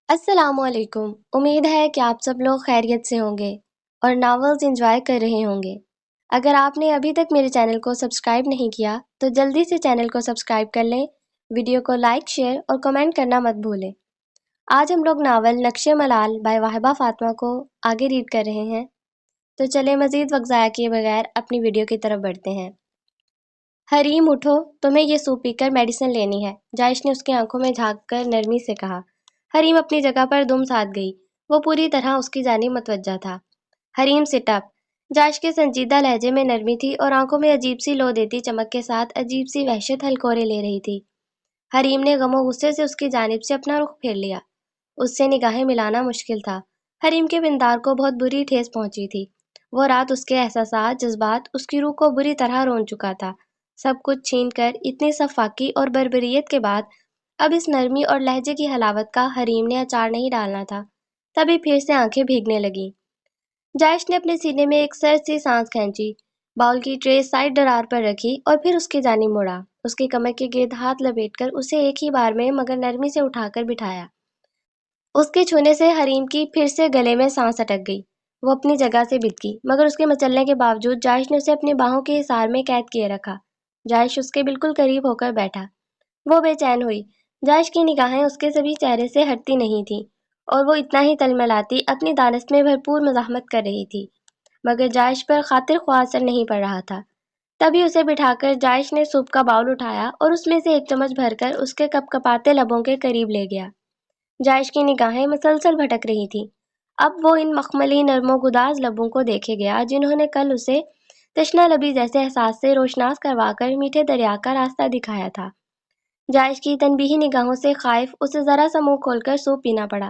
السلام علیکم۔ امید ہے کہ آپ سب لوگ خیریت سے ہوں گے اور ناولز انجوائے کر رہے ہوں گے۔ اگر آپ نے ابھی تک میرے چینل کو سبسکرائب نہیں کیا تو جلدی سے چینل کو سبسکرائب کر لیں، ویڈیو کو لائک، شیئر اور کمنٹ کرنا مت بھولیں۔ آج ہم لوگ ناول نقش ملال بائی واہبہ فاطمہ کو آگے ریڈ کر رہے ہیں، تو چلیں مزید وقت ضائع کیے بغیر اپنی ویڈیو کی طرف بڑھتے ہیں۔ حریم اٹھو، تمہیں یہ سوپ پی کر میڈیسن لینی ہے، جائش نے اس کی آنکھوں میں جھانک کر نرمی سے کہا۔ حریم اپنی جگہ پر دم ساتھ گئی، وہ پوری طرح اس کی جانب متوجہ تھا۔ حریم سٹ اپ، جائش کے سنجیدہ لہجے میں نرمی تھی اور آنکھوں میں عجیب سی لو دیتی چمک کے ساتھ عجیب سی وحشت ہلکورے لے رہی تھی۔ حریم نے غم و غصے سے اس کی جانب سے اپنا رخ پھیر لیا، اس سے نگاہیں ملانا مشکل تھا۔ حریم کے بندار کو بہت بری ٹھیس پہنچی تھی، وہ رات اس کے احساسات، جذبات اس کی روح کو بری طرح رون چکا تھا۔ سب کچھ چھین کر اتنی سفاکی اور بربریت کے بعد اب اس نرمی اور لہجے کی حلاوت کا حریم نے اچار نہیں ڈالنا تھا۔ تبھی پھر سے آنکھیں بھیگنے لگیں۔ جائش نے اپنے سینے میں ایک سرد سی سانس کھینچی، باؤل کی ٹرے سائڈ ڈرار پر رکھی اور پھر اس کی جانب مڑا، اس کی کمر کے گرد ہاتھ لپیٹ کر اسے ایک ہی بار میں مگر نرمی سے اٹھا کر بٹھایا۔ اس کے چھونے سے حریم کی پھر سے گلے میں سانس اٹک گئی، وہ اپنی جگہ سے بتکی، مگر اس کے مچلنے کے باوجود جائش نے اسے اپنی باہوں کے حصار میں قید کیے رکھا۔ جائش اس کے بالکل قریب ہو کر بیٹھا، وہ بے چین ہوئی۔ جائش کی نگاہیں اس کے سبھی چہرے سے ہٹتی نہیں تھیں اور وہ اتنا ہی تلملاتی اپنی دانست میں بھرپور مزاحمت کر رہی تھی، مگر جائش پر خاطر خواہ اثر نہیں پڑ رہا تھا۔ تبھی اسے بٹھا کر جائش نے سوپ کا باؤل اٹھایا اور اس میں سے ایک چمچ بھر کر اس کے کپ کپاتے لبوں کے قریب لے گیا۔ جائش کی نگاہیں مسلسل بھٹک رہی تھیں، اب وہ ان مخملی نرم و گداز لبوں کو دیکھے گیا جنہوں نے کل اسے تشنہ لبی جیسے احساس سے روشناس کروا کر میٹھے دریا کا راستہ دکھایا تھا۔ جائش کی تنبیہی نگاہوں سے خائف اسے ذرا سا منہ کھول کر سوپ پینا پڑا۔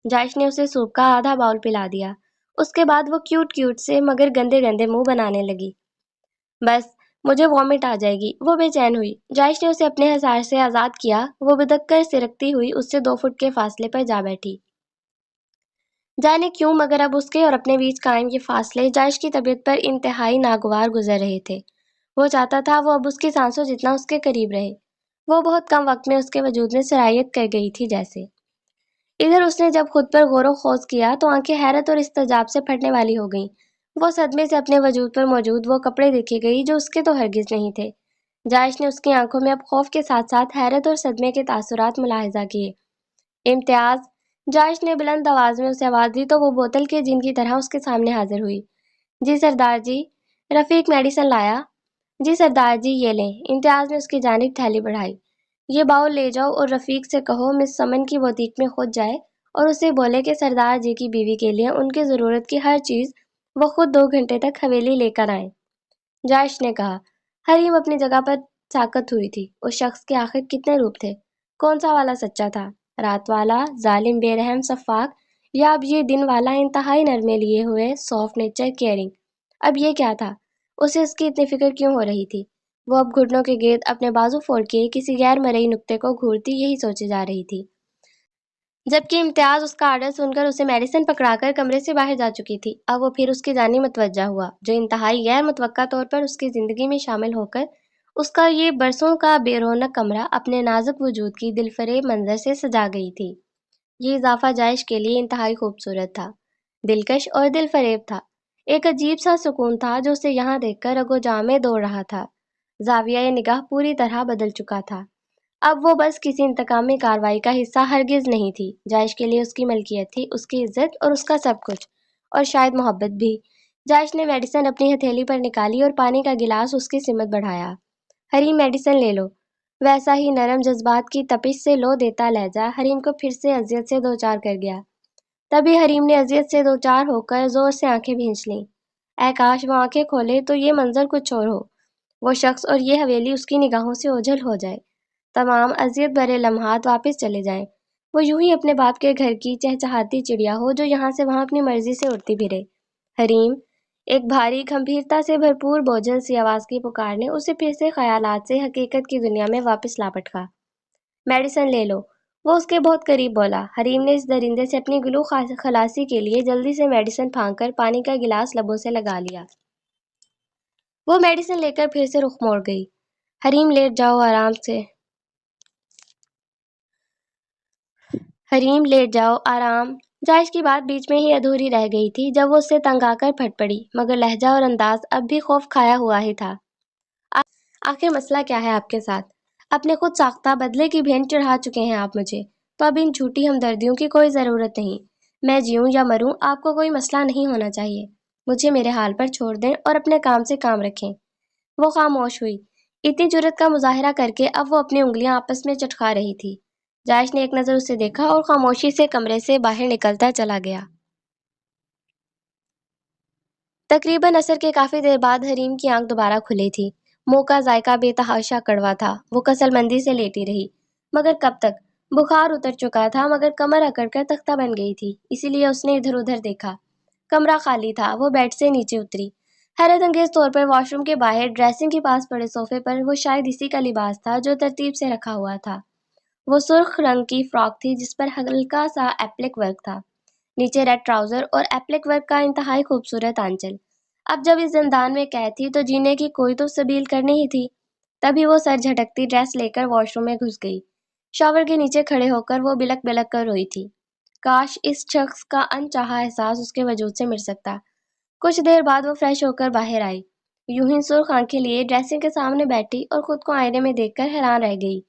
جائش نے اسے سوپ کا آدھا باؤل پلا دیا، اس کے بعد وہ کیوٹ کیوٹ سے مگر گندے گندے منہ بنانے لگی۔ بس مجھے وامٹ آ جائے گی، وہ بے چین ہوئی۔ جائش نے اسے اپنے حصار سے آزاد کیا، وہ بدک کر سرکتی ہوئی اس سے 2 فٹ کے فاصلے پر جا بیٹھی۔ جانے کیوں مگر اب اس کے اور اپنے بیچ قائم یہ فاصلے جائش کی طبیعت پر انتہائی ناگوار گزر رہے تھے۔ وہ چاہتا تھا وہ اب اس کی سانسوں جتنا اس کے قریب رہے، وہ بہت کم وقت میں اس کے وجود میں سرایت کر گئی تھی جیسے۔ ادھر اس نے جب خود پر غور و خوض کیا تو آنکھیں حیرت اور استعجاب سے پھٹنے والی ہو گئیں۔ وہ صدمے سے اپنے وجود پر موجود وہ کپڑے دیکھے گئی جو اس کے تو ہرگز نہیں تھے۔ جائش نے اس کی آنکھوں میں اب خوف کے ساتھ ساتھ حیرت اور صدمے کے تاثرات ملاحظہ کیے۔ امتیاز، جائش نے بلند آواز میں اسے آواز دی تو وہ بوتل کے جن کی طرح اس کے سامنے حاضر ہوئی۔ جی سردار جی، رفیق میڈیسن لایا؟ جی سردار جی یہ لیں۔ امتیاز نے اس کی جانب تھیلی بڑھائی۔ یہ باؤل لے جاؤ اور رفیق سے کہو مس سمن کی بوتیک میں خود جائے اور اسے بولے کہ سردار جی کی بیوی کے لیے ان کی ضرورت کی ہر چیز وہ خود 2 گھنٹے تک حویلی لے کر آئیں۔ جائش نے کہا۔ حریم اپنی جگہ پر ساکت ہوئی تھی، اس شخص کے آخر کتنے روپ تھے؟ کون سا والا سچا تھا؟ رات والا، ظالم، بے رحم، شفاق، یا اب یہ دن والا انتہائی نرمے لیے ہوئے، سافٹ نیچر، کیئرنگ؟ اب یہ کیا تھا؟ اسے اس کی اتنی فکر کیوں ہو رہی تھی؟ وہ اب گھٹنوں کے گرد اپنے بازو پھوڑ کے کسی غیر مرئی نقطے کو گھورتی یہی سوچے جا رہی تھی، جبکہ امتیاز اس کا آرڈر سن کر اسے میڈیسن پکڑا کر کمرے سے باہر جا چکی تھی۔ اب وہ پھر اس کی جانب متوجہ ہوا، جو انتہائی غیر متوقع طور پر اس کی زندگی میں شامل ہو کر اس کا یہ برسوں کا بے رونق کمرہ اپنے نازک وجود کی دلفریب منظر سے سجا گئی تھی۔ یہ اضافہ جائش کے لیے انتہائی خوبصورت تھا، دلکش اور دل فریب تھا۔ ایک عجیب سا سکون تھا جو اسے یہاں دیکھ کر رگ و جاں میں دوڑ رہا تھا۔ زاویہ نگاہ پوری طرح بدل چکا تھا، اب وہ بس کسی انتقامی کارروائی کا حصہ ہرگز نہیں تھی۔ جائش کے لیے اس کی ملکیت تھی، اس کی عزت اور اس کا سب کچھ، اور شاید محبت بھی۔ جائش نے میڈیسن اپنی ہتھیلی پر نکالی اور پانی کا گلاس اس کی سمت بڑھایا۔ حریم میڈیسن لے لو۔ ویسا ہی نرم جذبات کی تپش سے لو دیتا لہجہ حریم کو پھر سے اذیت سے دوچار کر گیا۔ تبھی حریم نے اذیت سے دوچار ہو کر زور سے آنکھیں بھینچ لیں۔ اے کاش وہ آنکھیں کھولے تو یہ منظر کچھ اور ہو، وہ شخص اور یہ حویلی اس کی نگاہوں سے اوجھل ہو جائے، تمام اذیت بھرے لمحات واپس چلے جائیں، وہ یوں ہی اپنے باپ کے گھر کی چہچہاتی چڑیا ہو جو یہاں سے وہاں اپنی مرضی سے اڑتی پھرے۔ حریم، ایک بھاری گھمبھیرتا سے بھرپور بوجھل سی آواز کی پکار نے اسے پھر سے خیالات سے حقیقت کی دنیا میں واپس لا پٹکا۔ میڈیسن لے لو، وہ اس کے بہت قریب بولا۔ حریم نے اس درندے سے اپنی گلو خلاصی کے لیے جلدی سے میڈیسن پھانک کر پانی کا گلاس لبوں سے لگا لیا۔ وہ میڈیسن لے کر پھر سے رخ موڑ گئی۔ حریم لیٹ جاؤ آرام سے۔ حریم لیٹ جاؤ، آرام۔ جائش کی بات بیچ میں ہی ادھوری رہ گئی تھی جب وہ اس سے تنگ آ کر پھٹ پڑی، مگر لہجہ اور انداز اب بھی خوف کھایا ہوا ہی تھا۔ آخر مسئلہ کیا ہے آپ کے ساتھ؟ اپنے خود ساختہ بدلے کی بھینٹ چڑھا چکے ہیں آپ مجھے، تو اب ان جھوٹی ہمدردیوں کی کوئی ضرورت نہیں۔ میں جیوں یا مروں، آپ کو کوئی مسئلہ نہیں ہونا چاہیے۔ مجھے میرے حال پر چھوڑ دیں اور اپنے کام سے کام رکھیں۔ وہ خاموش ہوئی، اتنی جرأت کا مظاہرہ کر کے اب وہ اپنی انگلیاں آپس میں چٹکا رہی تھی۔ جائش نے ایک نظر اسے دیکھا اور خاموشی سے کمرے سے باہر نکلتا چلا گیا۔ تقریباً عصر کے کافی دیر بعد حریم کی آنکھ دوبارہ کھلی تھی۔ منہ کا ذائقہ بے تحاشا کڑوا تھا۔ وہ کسل مندی سے لیٹی رہی، مگر کب تک؟ بخار اتر چکا تھا مگر کمر اکڑ کر تختہ بن گئی تھی، اسی لیے اس نے ادھر ادھر دیکھا۔ کمرہ خالی تھا۔ وہ بیڈ سے نیچے اتری۔ حیرت انگیز طور پر واش روم کے باہر ڈریسنگ کے پاس پڑے صوفے پر وہ شاید اسی کا لباس تھا جو ترتیب سے رکھا ہوا تھا۔ وہ سرخ رنگ کی فراک تھی جس پر ہلکا سا ایپلک ورک تھا، نیچے ریڈ ٹراؤزر اور ایپلک ورک کا انتہائی خوبصورت آنچل۔ اب جب اس زندان میں قید تھی تو جینے کی کوئی تو سبیل کرنی ہی تھی۔ تبھی وہ سر جھٹکتی ڈریس لے کر واش روم میں گھس گئی۔ شاور کے نیچے کھڑے ہو کر وہ بلک بلک کر روئی تھی۔ کاش اس شخص کا انچاہا احساس اس کے وجود سے مٹ سکتا۔ کچھ دیر بعد وہ فریش ہو کر باہر آئی، یوں ہی سرخ آنکھیں لیے ڈریسنگ کے سامنے بیٹھی اور خود کو آئینے میں دیکھ کر حیران رہ گئی۔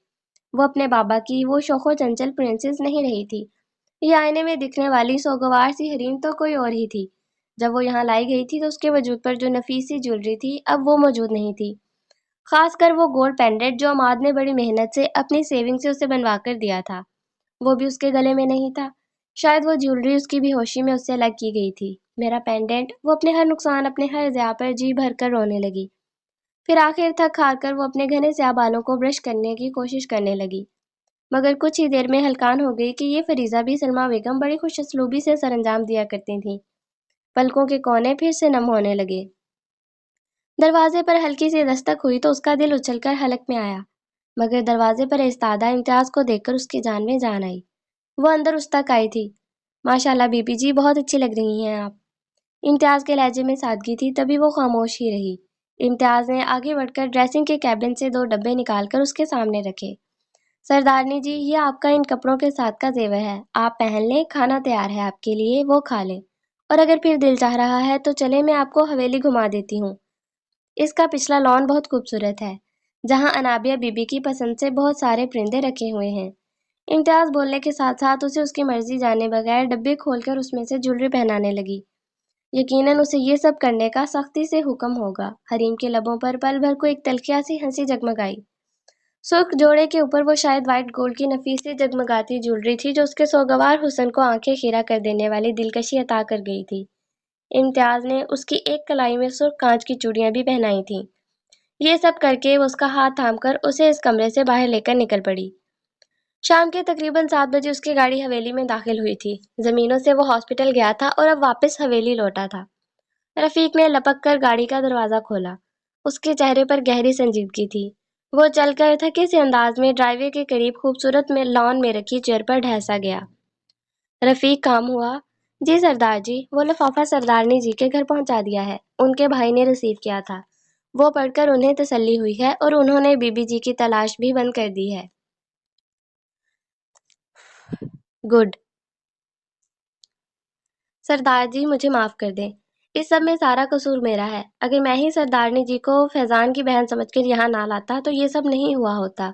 وہ اپنے بابا کی وہ شوخ و چنچل پرنسس نہیں رہی تھی۔ یہ آئینے میں دکھنے والی سوگوار سی حریم تو کوئی اور ہی تھی۔ جب وہ یہاں لائی گئی تھی تو اس کے وجود پر جو نفیسی جولری تھی اب وہ موجود نہیں تھی، خاص کر وہ گولڈ پینڈنٹ جو عماد نے بڑی محنت سے اپنی سیونگ سے اسے بنوا کر دیا تھا، وہ بھی اس کے گلے میں نہیں تھا۔ شاید وہ جولری اس کی بھی ہوشی میں اس سے الگ کی گئی تھی۔ میرا پینڈنٹ! وہ اپنے ہر نقصان، اپنے ہر ضیاع پر جی بھر کر رونے لگی۔ پھر آخر تھک ہار کر وہ اپنے گھنے سیاہ بالوں کو برش کرنے کی کوشش کرنے لگی، مگر کچھ ہی دیر میں ہلکان ہو گئی کہ یہ فریضہ بھی سلمیٰ بیگم بڑی خوش اسلوبی سے سر انجام دیا کرتی تھیں۔ پلکوں کے کونے پھر سے نم ہونے لگے۔ دروازے پر ہلکی سی دستک ہوئی تو اس کا دل اچھل کر حلق میں آیا، مگر دروازے پر ایستادہ امتیاز کو دیکھ کر اس کی جان میں جان آئی۔ وہ اندر اس تک آئی تھی۔ ماشاءاللہ بی بی جی، بہت اچھی لگ رہی ہیں آپ۔ امتیاز کے لہجے میں سادگی تھی، تبھی وہ خاموش ہی رہی۔ امتیاز نے آگے بڑھ کر ڈریسنگ کے کیبن سے 2 ڈبے نکال کر اس کے سامنے رکھے۔ سردارنی جی، یہ آپ کا ان کپڑوں کے ساتھ کا زیور ہے، آپ پہن لیں، کھانا تیار ہے آپ کے لیے، وہ کھا لیں، اور اگر پھر دل چاہ رہا ہے تو چلے میں آپ کو حویلی گھما دیتی ہوں۔ اس کا پچھلا لان بہت خوبصورت ہے، جہاں انابیہ بی بی کی پسند سے بہت سارے پرندے رکھے ہوئے ہیں۔ امتیاز بولنے کے ساتھ ساتھ اسے اس کی مرضی جانے بغیر ڈبے کھول کر اس میں سے جولری پہنانے لگی۔ یقیناً اسے یہ سب کرنے کا سختی سے حکم ہوگا۔ حریم کے لبوں پر پل بھر کو ایک تلخیہ سی ہنسی جگمگائی۔ سرخ جوڑے کے اوپر وہ شاید وائٹ گولڈ کی نفیسی جگمگاتی جولری تھی جو اس کے سوگوار حسن کو آنکھیں خیرہ کر دینے والی دلکشی عطا کر گئی تھی۔ امتیاز نے اس کی ایک کلائی میں سرخ کانچ کی چوڑیاں بھی پہنائی تھیں۔ یہ سب کر کے وہ اس کا ہاتھ تھام کر اسے اس کمرے سے باہر لے کر نکل پڑی۔ شام کے تقریباً 7 بجے اس کی گاڑی حویلی میں داخل ہوئی تھی۔ زمینوں سے وہ ہاسپٹل گیا تھا اور اب واپس حویلی لوٹا تھا۔ رفیق نے لپک کر گاڑی کا دروازہ کھولا۔ اس کے چہرے پر گہری سنجیدگی تھی۔ وہ چل کر تھکے سے انداز میں ڈرائیو وے کے قریب خوبصورت میں لان میں رکھی چیئر پر ڈھیسا گیا۔ رفیق، کام ہوا؟ جی سردار جی، وہ لفافہ سردارنی جی کے گھر پہنچا دیا ہے، ان کے بھائی نے ریسیو کیا تھا۔ وہ پڑھ کر انہیں تسلی ہوئی ہے اور انہوں نے بی بی جی کی تلاش بھی بند کر دی ہے۔ گڈ۔ سردار جی، مجھے معاف کر دیں، اس سب میں سارا قصور میرا ہے۔ اگر میں ہی سردارنی جی کو فیضان کی بہن سمجھ کر یہاں نہ لاتا تو یہ سب نہیں ہوا ہوتا۔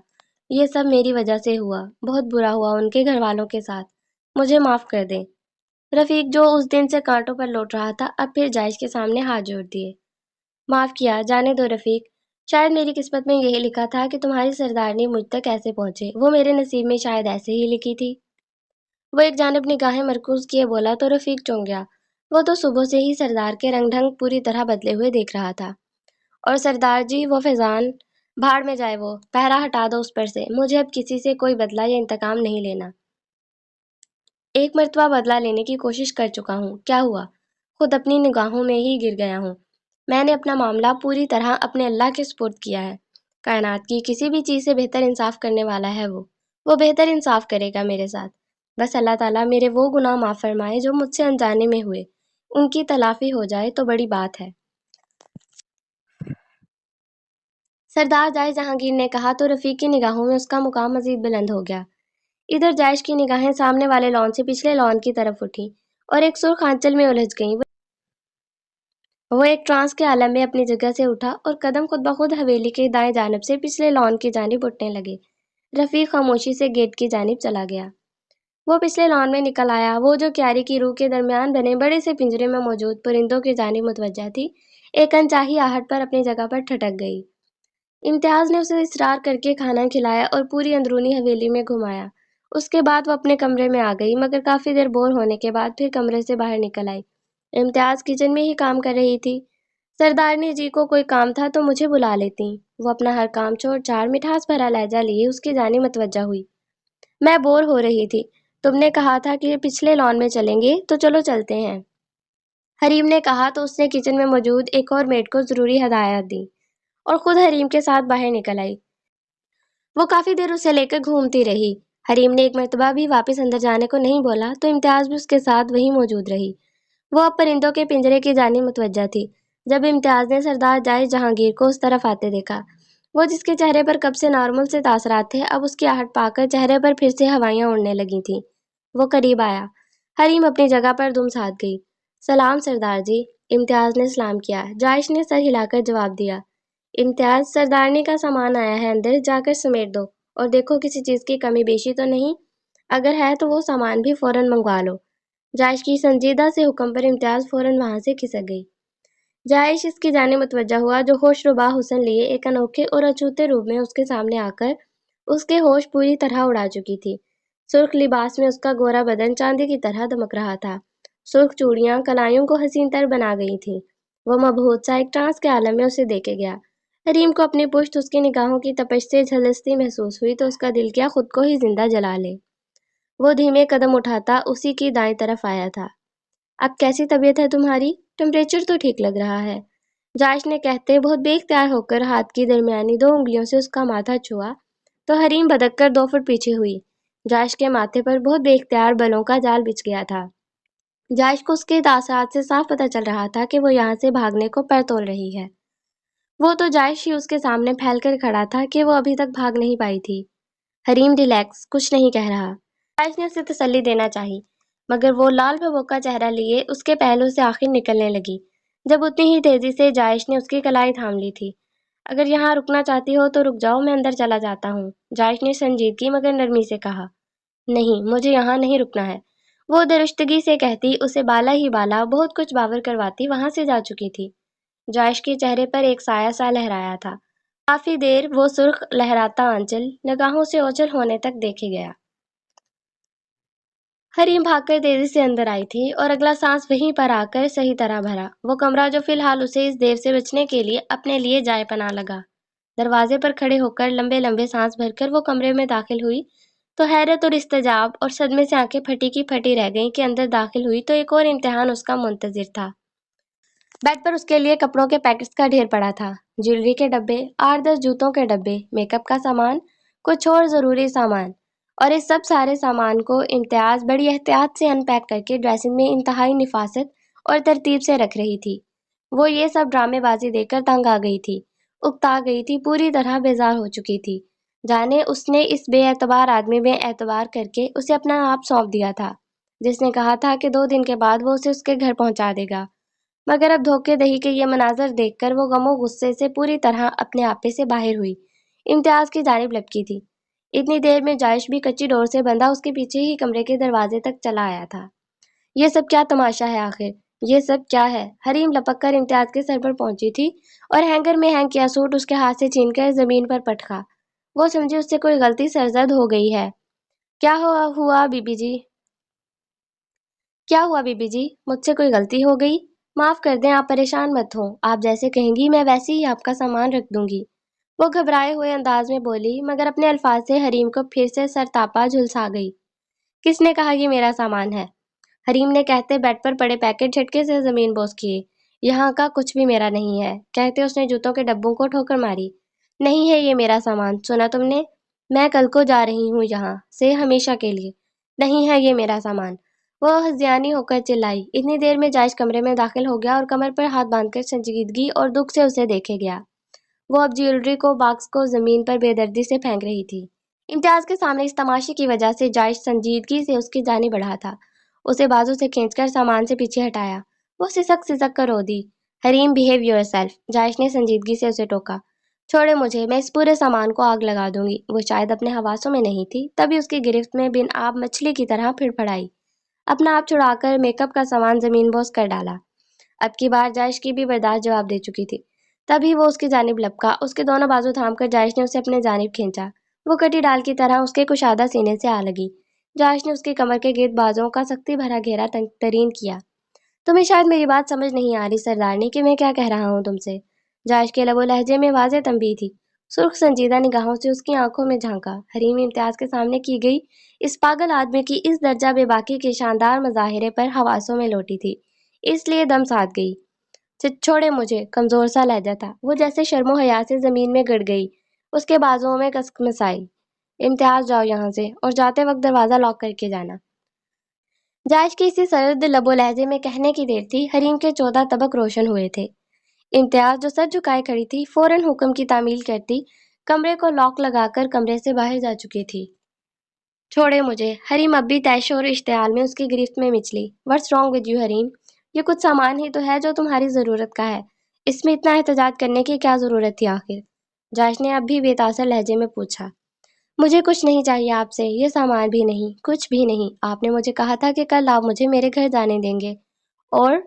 یہ سب میری وجہ سے ہوا، بہت برا ہوا ان کے گھر والوں کے ساتھ، مجھے معاف کر دیں۔ رفیق، جو اس دن سے کانٹوں پر لوٹ رہا تھا، اب پھر جائش کے سامنے ہاتھ جوڑ دیے۔ معاف کیا، جانے دو رفیق، شاید میری قسمت میں یہی لکھا تھا کہ تمہاری سردارنی مجھ تک ایسے پہنچے، وہ میرے نصیب میں شاید ایسے ہی لکھی تھی۔ وہ ایک جانب نگاہیں مرکوز کیے بولا تو رفیق چونک گیا۔ وہ تو صبح سے ہی سردار کے رنگ ڈھنگ پوری طرح بدلے ہوئے دیکھ رہا تھا۔ اور سردار جی، وہ فیضان، بھاڑ میں جائے، وہ پہرا ہٹا دو اس پر سے، مجھے اب کسی سے کوئی بدلہ یا انتقام نہیں لینا۔ ایک مرتبہ بدلہ لینے کی کوشش کر چکا ہوں، کیا ہوا؟ خود اپنی نگاہوں میں ہی گر گیا ہوں۔ میں نے اپنا معاملہ پوری طرح اپنے اللہ کے سپرد کیا ہے۔ کائنات کی کسی بھی چیز سے بہتر انصاف کرنے والا ہے وہ بہتر انصاف کرے گا میرے ساتھ۔ بس اللہ تعالیٰ میرے وہ گناہ معاف فرمائے جو مجھ سے انجانے میں ہوئے، ان کی تلافی ہو جائے تو بڑی بات ہے۔ سردار جائے جہانگیر نے کہا تو رفیق کی نگاہوں میں اس کا مقام مزید بلند ہو گیا۔ ادھر جائش کی نگاہیں سامنے والے لان سے پچھلے لان کی طرف اٹھی اور ایک سرخ آنچل میں الجھ گئیں۔ وہ ایک ٹرانس کے عالم میں اپنی جگہ سے اٹھا اور قدم خود بخود حویلی کے دائیں جانب سے پچھلے لان کی جانب اٹھنے لگے۔ رفیق خاموشی سے گیٹ کی جانب چلا گیا۔ وہ پچھلے لان میں نکل آیا، وہ جو کیاری کی روح کے درمیان بنے بڑے سے پنجرے میں موجود پرندوں کی جانب متوجہ تھی، ایک انچاہی آہٹ پر اپنی جگہ پر ٹھٹک گئی۔ امتیاز نے اسے اصرار کر کے کھانا کھلایا اور پوری اندرونی حویلی میں گھمایا۔ اس کے بعد وہ اپنے کمرے میں آ گئی، مگر کافی دیر بور ہونے کے بعد پھر کمرے سے باہر نکل آئی۔ امتیاز کچن میں ہی کام کر رہی تھی۔ سردارنی جی کو کوئی کام تھا تو مجھے بلا لیتی۔ وہ اپنا ہر کام چھوڑ چار مٹھاس بھرا لہجہ لیے اس کی جانب متوجہ ہوئی۔ میں بور ہو رہی تھی، تم نے کہا تھا کہ پچھلے لان میں چلیں گے تو چلو چلتے ہیں، حریم نے کہا تو اس نے کچن میں موجود ایک اور میڈ کو ضروری ہدایات دی اور خود حریم کے ساتھ باہر نکل آئی۔ وہ کافی دیر اسے لے کر گھومتی رہی۔ حریم نے ایک مرتبہ بھی واپس اندر جانے کو نہیں بولا تو امتیاز بھی اس کے ساتھ وہیں موجود رہی۔ وہ اب پرندوں کے پنجرے کی جانب متوجہ تھی۔ جب امتیاز نے سردار جائش جہانگیر کو اس طرف آتے دیکھا، وہ جس کے چہرے پر کب سے نارمل سے تاثرات تھے، اب اس کی آہٹ پا کر چہرے پر پھر سے ہوائیاں اڑنے لگی تھیں۔ وہ قریب آیا۔ حریم اپنی جگہ پر دم ساتھ گئی۔ سلام سردار جی، امتیاز نے سلام کیا۔ جائش نے سر ہلا کر جواب دیا۔ امتیاز، سردارنی کا سامان آیا ہے، اندر جا کر سمیٹ دو اور دیکھو کسی چیز کی کمی بیشی تو نہیں، اگر ہے تو وہ سامان بھی فوراً منگوا لو۔ جائش کی سنجیدہ سے حکم پر امتیاز فوراً وہاں سے کھسک گئی۔ جائش اس کی جانب متوجہ ہوا جو ہوش ربا حسن لیے ایک انوکھے اور اچھوتے روپ میں اس کے سامنے آ کر اس کے ہوش پوری طرح اڑا چکی تھی۔ سرخ لباس میں اس کا گورا بدن چاندی کی طرح دمک رہا تھا۔ سرخ چوڑیاں کلائیوں کو حسین تر بنا گئی تھیں۔ وہ مبہوت سا ایک ٹرانس کے عالم میں اسے دیکھے گیا۔ حریم کو اپنی پشت اس کی نگاہوں کی تپش سے جھلستی محسوس ہوئی تو اس کا دل کیا خود کو ہی زندہ جلا لے۔ وہ دھیمے قدم اٹھاتا اسی کی دائیں طرف آیا تھا۔ اب کیسی طبیعت ہے تمہاری؟ ٹمپریچر تو ٹھیک لگ رہا ہے، جائش نے کہتے بہت بے اختیار ہو کر ہاتھ کی درمیانی 2 انگلیوں سے اس کا ماتھا چھوا تو حریم بدک کر 2 فٹ پیچھے ہوئی۔ جائش کے ماتھے پر بہت بے اختیار بلوں کا جال بچھ گیا تھا۔ جائش کو اس کے تاثرات سے صاف پتہ چل رہا تھا کہ وہ یہاں سے بھاگنے کو پر تول رہی ہے۔ وہ تو جائش ہی اس کے سامنے پھیل کر کھڑا تھا کہ وہ ابھی تک بھاگ نہیں پائی تھی۔ حریم ریلیکس، کچھ نہیں کہہ رہا، جائش نے اسے تسلی دینا چاہی، مگر وہ لال بھبوکا چہرہ لیے اس کے پہلو سے آخر نکلنے لگی جب اتنی ہی تیزی سے جائش نے اس کی کلائی تھام لی تھی۔ اگر یہاں رکنا چاہتی ہو تو رک جاؤ، میں اندر چلا جاتا ہوں، جائش نے سنجیدگی مگر نرمی سے کہا۔ نہیں، مجھے یہاں نہیں رکنا ہے، وہ درشتگی سے کہتی اسے بالا ہی بالا بہت کچھ باور کرواتی وہاں سے جا چکی تھی۔ جائش کے چہرے پر ایک سایہ سا لہرایا تھا۔ کافی دیر وہ سرخ لہراتا آنچل نگاہوں سے اوجھل ہونے تک دیکھے گیا۔ حریم بھاگ کر تیزی سے اندر آئی تھی اور اگلا سانس وہیں پر آ کر صحیح طرح بھرا۔ وہ کمرہ جو فی الحال اسے اس دیو سے بچنے کے لیے اپنے لیے جائے پناہ لگا۔ دروازے پر کھڑے ہو کر لمبے لمبے سانس بھر کر وہ کمرے میں داخل ہوئی تو حیرت اور استعجاب اور صدمے سے آنکھیں پھٹی کی پھٹی رہ گئیں کہ اندر داخل ہوئی تو ایک اور امتحان اس کا منتظر تھا۔ بیڈ پر اس کے لیے کپڑوں کے پیکٹس کا ڈھیر پڑا تھا، جیولری کے ڈبے، 8-10 جوتوں کے ڈبے، میک اپ کا سامان، کچھ اور ضروری سامان، اور اس سب سارے سامان کو امتیاز بڑی احتیاط سے ان پیک کر کے ڈریسنگ میں انتہائی نفاست اور ترتیب سے رکھ رہی تھی۔ وہ یہ سب ڈرامے بازی دیکھ کر تنگ آ گئی تھی، اکتا گئی تھی، پوری طرح بیزار ہو چکی تھی۔ جانے اس نے اس بے اعتبار آدمی میں اعتبار کر کے اسے اپنا آپ سونپ دیا تھا، جس نے کہا تھا کہ 2 دن کے بعد وہ اسے اس کے گھر پہنچا دے گا، مگر اب دھوکے دہی کے یہ مناظر دیکھ کر وہ غم و غصے سے پوری طرح اپنے آپے سے باہر ہوئی۔ امتیاز کی جانب لپکی تھی۔ اتنی دیر میں جائش بھی کچی ڈور سے بندھا اس کے پیچھے ہی کمرے کے دروازے تک چلا آیا تھا۔ یہ سب کیا تماشا ہے آخر؟ یہ سب کیا ہے؟ حریم لپک کر امتیاز کے سر پر پہنچی تھی اور ہینگر میں ہینگ کیا سوٹ اس کے ہاتھ سے چھین کر زمین پر پٹکا۔ وہ سمجھی اس سے کوئی غلطی سرزد ہو گئی ہے۔ کیا ہوا بی بی جی؟ کیا ہوا بی بی جی؟ مجھ سے کوئی غلطی ہو گئی؟ معاف کر دیں، آپ پریشان مت ہوں، آپ جیسے کہیں گی میں ویسے ہی آپ کا سامان رکھ دوں گی، وہ گھبرائے ہوئے انداز میں بولی، مگر اپنے الفاظ سے حریم کو پھر سے سرتاپا جھلسا گئی۔ کس نے کہا یہ میرا سامان ہے؟ حریم نے کہتے بیڈ پر پڑے پیکٹ جھٹکے سے زمین بوس کیے۔ یہاں کا کچھ بھی میرا نہیں ہے، کہتے اس نے جوتوں کے ڈبوں کو ٹھوکر ماری۔ نہیں ہے یہ میرا سامان، سنا تم نے؟ میں کل کو جا رہی ہوں یہاں سے ہمیشہ کے لیے، نہیں ہے یہ میرا سامان، وہ ہذیانی ہو کر چلائی۔ اتنی دیر میں جائش کمرے میں داخل ہو گیا اور کمر پر ہاتھ باندھ کر سنجیدگی اور دکھ سے اسے دیکھے گیا۔ وہ اب جیولری کو باکس کو زمین پر بے دردی سے پھینک رہی تھی۔ امتیاز کے سامنے اس تماشے کی وجہ سے جائش سنجیدگی سے اس کی جانب بڑھا تھا۔ اسے بازو سے کھینچ کر سامان سے پیچھے ہٹایا۔ وہ سسک کر رو دی۔ حریم بہیو یور سیلف، جائش نے سنجیدگی سے اسے ٹوکا۔ چھوڑے مجھے، میں اس پورے سامان کو آگ لگا دوں گی۔ وہ شاید اپنے حواسوں میں نہیں تھی، تبھی اس کی گرفت میں بن آب مچھلی کی طرح پھڑ پھڑائی۔ اپنا آپ چھڑا کر میک اپ کا سامان زمین بوس کر ڈالا۔ اب کی بار جائش کی بھی برداشت جواب دے چکی تھی۔ تبھی وہ اس کی جانب لپکا۔ اس کے دونوں بازو تھام کر جائش نے اسے اپنے جانب کھینچا۔ وہ کٹی ڈال کی طرح اس کے کشادہ سینے سے آ لگی۔ جائش نے اس کی کمر کے گرد بازوؤں کا سختی بھرا گھیرا ترین کیا۔ تمہیں شاید میری بات سمجھ نہیں آ رہی سردارنی کہ میں کیا کہہ رہا ہوں تم سے۔ جائش کے لب و لہجے میں واضح تنبیہ تھی۔ سرخ سنجیدہ نگاہوں سے اس کی آنکھوں میں جھانکا۔ حریم امتیاز کے سامنے کی گئی اس پاگل آدمی کی اس درجہ بے باکی کے شاندار مظاہرے پر حواسوں میں لوٹی تھی، اس لیے دم ساتھ گئی۔ چھوڑے مجھے، کمزور سا لہجہ تھا۔ وہ جیسے شرم و حیا سے زمین میں گڑ گئی۔ اس کے بازوؤں میں کسمسائی۔ امتیاز جاؤ یہاں سے، اور جاتے وقت دروازہ لاک کر کے جانا۔ جائش کی اسی سرد لب و لہجے میں کہنے کی دیر تھی، حریم کے 14 طبق روشن ہوئے تھے۔ امتیاز جو سر جھکائے کھڑی تھی، فوراً حکم کی تعمیل کرتی کمرے کو لاک لگا کر کمرے سے باہر جا چکی تھی۔ چھوڑے مجھے، حریم اب بھی طیش اور اشتعال میں اس کی گرفت میں مچلی۔ واٹس رانگ ود یو حریم؟ یہ کچھ سامان ہی تو ہے جو تمہاری ضرورت کا ہے، اس میں اتنا احتجاج کرنے کی کیا ضرورت تھی آخر؟ جائش نے اب بھی بے تاثر لہجے میں پوچھا۔ مجھے کچھ نہیں چاہیے آپ سے، یہ سامان بھی نہیں، کچھ بھی نہیں۔ آپ نے مجھے کہا تھا کہ کل آپ مجھے میرے گھر جانے دیں گے، اور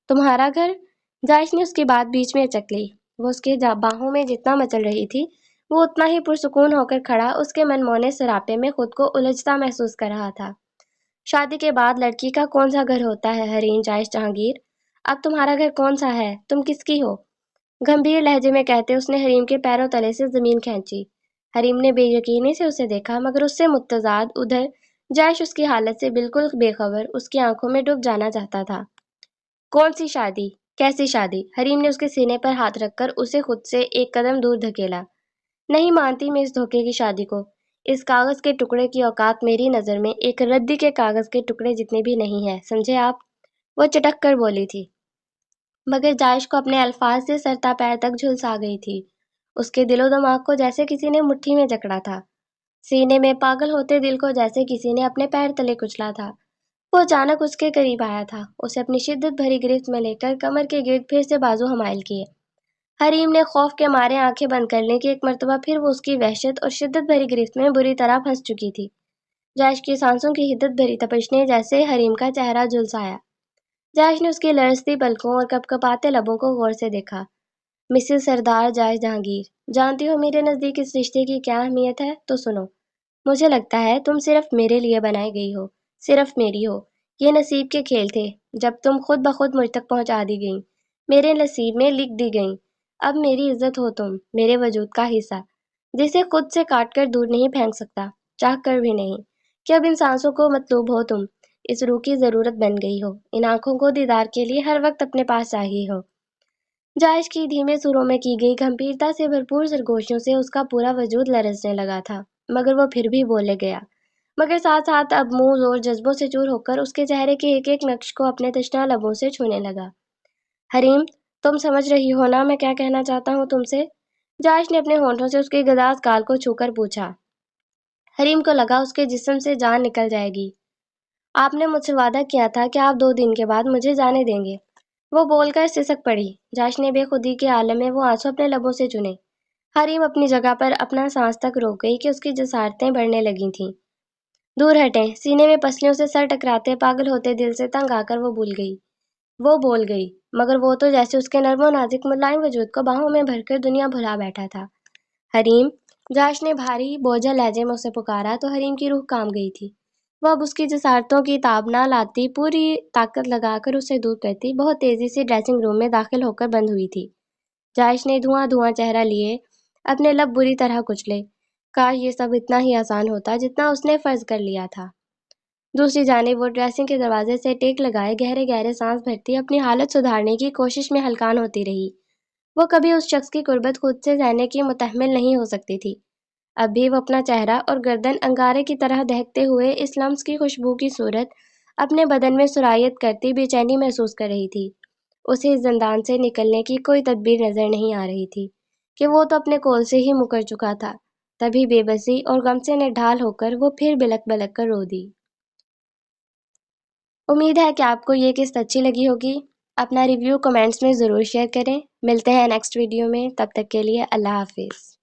تمہارا گھر؟ جائش نے اس کی بات بیچ میں اچک لی۔ وہ اس کے باہوں میں جتنا مچل رہی تھی، وہ اتنا ہی پرسکون ہو کر کھڑا اس کے من مونے سراپے میں خود کو الجھتا محسوس کر رہا تھا۔ شادی کے بعد لڑکی کا کون سا گھر ہوتا ہے حریم جائش جہانگیر؟ اب تمہارا گھر کون سا ہے؟ تم کس کی ہو؟ گمبھیر لہجے میں کہتے اس نے حریم کے پیروں تلے سے زمین کھینچی۔ حریم نے بے یقینی سے اسے دیکھا، مگر اس سے متضاد ادھر جائش اس کی حالت سے بالکل بے خبر اس کی آنکھوں میں ڈوب جانا چاہتا تھا۔ کون سی شادی؟ کیسی شادی؟ حریم نے اس کے سینے پر ہاتھ رکھ کر اسے خود سے ایک قدم دور دھکیلا۔ نہیں مانتی میں اس دھوکے کی شادی کو۔ اس کاغذ کے ٹکڑے کی اوقات میری نظر میں ایک ردی کے کاغذ کے ٹکڑے جتنی بھی نہیں ہے، سمجھے آپ؟ وہ چٹک کر بولی تھی، مگر جائش کو اپنے الفاظ سے سر تا پیر تک جھلسا گئی تھی۔ اس کے دل و دماغ کو جیسے کسی نے مٹھی میں جکڑا تھا، سینے میں پاگل ہوتے دل کو جیسے کسی نے اپنے پیر تلے کچلا تھا۔ وہ اچانک اس کے قریب آیا تھا، اسے اپنی شدت بھری گرفت میں لے کر کمر کے گرد پھر سے بازو حمائل کیے۔ حریم نے خوف کے مارے آنکھیں بند کر لیں کہ ایک مرتبہ پھر وہ اس کی وحشت اور شدت بھری گرفت میں بری طرح پھنس چکی تھی۔ جائش کی سانسوں کی حدت بھری تپش نے جیسے حریم کا چہرہ جھلسایا۔ جائش نے اس کی لرزتی پلکوں اور کپکپاتے لبوں کو غور سے دیکھا۔ مسز سردار جائش جہانگیر، جانتی ہو میرے نزدیک اس رشتے کی کیا اہمیت ہے؟ تو سنو، مجھے لگتا ہے تم صرف میرے لیے بنائی گئی ہو، صرف میری ہو۔ یہ نصیب کے کھیل تھے، جب تم خود بخود مجھ تک پہنچا دی گئیں، میرے نصیب میں لکھ دی گئیں۔ اب میری عزت ہو تم، میرے وجود کا حصہ، جسے خود سے کاٹ کر دور نہیں پھینک سکتا، چاہ کر بھی نہیں، کہ اب ان سانسوں کو مطلوب ہو تم، اس روح کی ضرورت بن گئی ہو، ان آنکھوں کو دیدار کے لیے ہر وقت اپنے پاس چاہیے ہو۔ جائش کی دھیمے سروں میں کی گئی گھمپیرتا سے بھرپور سرگوشیوں سے اس کا پورا وجود لرزنے لگا تھا، مگر وہ پھر بھی بولے گیا، مگر ساتھ ساتھ اب منہ زور جذبوں سے چور ہو کر اس کے چہرے کے ایک ایک نقش کو اپنے تشنہ لبوں سے چھونے لگا۔ حریم، تم سمجھ رہی ہو نا میں کیا کہنا چاہتا ہوں تم سے؟ جائش نے اپنے ہونٹوں سے اس کے گداز گال کو چھو کر پوچھا۔ حریم کو لگا اس کے جسم سے جان نکل جائے گی۔ آپ نے مجھ سے وعدہ کیا تھا کہ آپ 2 دن کے بعد مجھے جانے دیں گے۔ وہ بول کر سسک پڑی۔ جائش نے بے خودی کے عالم میں وہ آنسو اپنے لبوں سے چنے۔ حریم اپنی جگہ پر اپنا سانس تک روک گئی کہ اس کی جسارتیں بڑھنے لگی تھیں۔ دور ہٹیں، سینے میں پسلیوں سے سر ٹکراتے پاگل ہوتے دل سے تنگ آ کر وہ بول گئی، مگر وہ تو جیسے اس کے نرم و نازک ملائم وجود کو باہوں میں بھر کر دنیا بھلا بیٹھا تھا۔ حریم، جائش نے بھاری بوجھل لہجے میں اسے پکارا تو حریم کی روح کانپ گئی تھی۔ وہ اب اس کی جسارتوں کی تاب نہ لاتی، پوری طاقت لگا کر اسے دور کرتی بہت تیزی سے ڈریسنگ روم میں داخل ہو کر بند ہوئی تھی۔ جائش نے دھواں چہرہ لیے اپنے لب بری طرح کچلے۔ کاش یہ سب اتنا ہی آسان ہوتا جتنا اس نے فرض کر لیا تھا۔ دوسری جانب وہ ڈریسنگ کے دروازے سے ٹیک لگائے گہرے گہرے سانس بھرتی اپنی حالت سدھارنے کی کوشش میں ہلکان ہوتی رہی۔ وہ کبھی اس شخص کی قربت خود سے سہنے کی متحمل نہیں ہو سکتی تھی۔ اب بھی وہ اپنا چہرہ اور گردن انگارے کی طرح دہکتے ہوئے اس لمس کی خوشبو کی صورت اپنے بدن میں سرایت کرتی بے چینی محسوس کر رہی تھی۔ اسے اس زندان سے نکلنے کی کوئی تدبیر نظر نہیں آ رہی تھی کہ وہ تو اپنے کول سے ہی مکر چکا تھا۔ تبھی بے بسی اور غم سے نڈھال ہو کر وہ پھر بلک بلک کر رو دی۔ امید ہے کہ آپ کو یہ قسط اچھی لگی ہوگی۔ اپنا ریویو کمنٹس میں ضرور شیئر کریں۔ ملتے ہیں نیکسٹ ویڈیو میں، تب تک کے لیے اللہ حافظ۔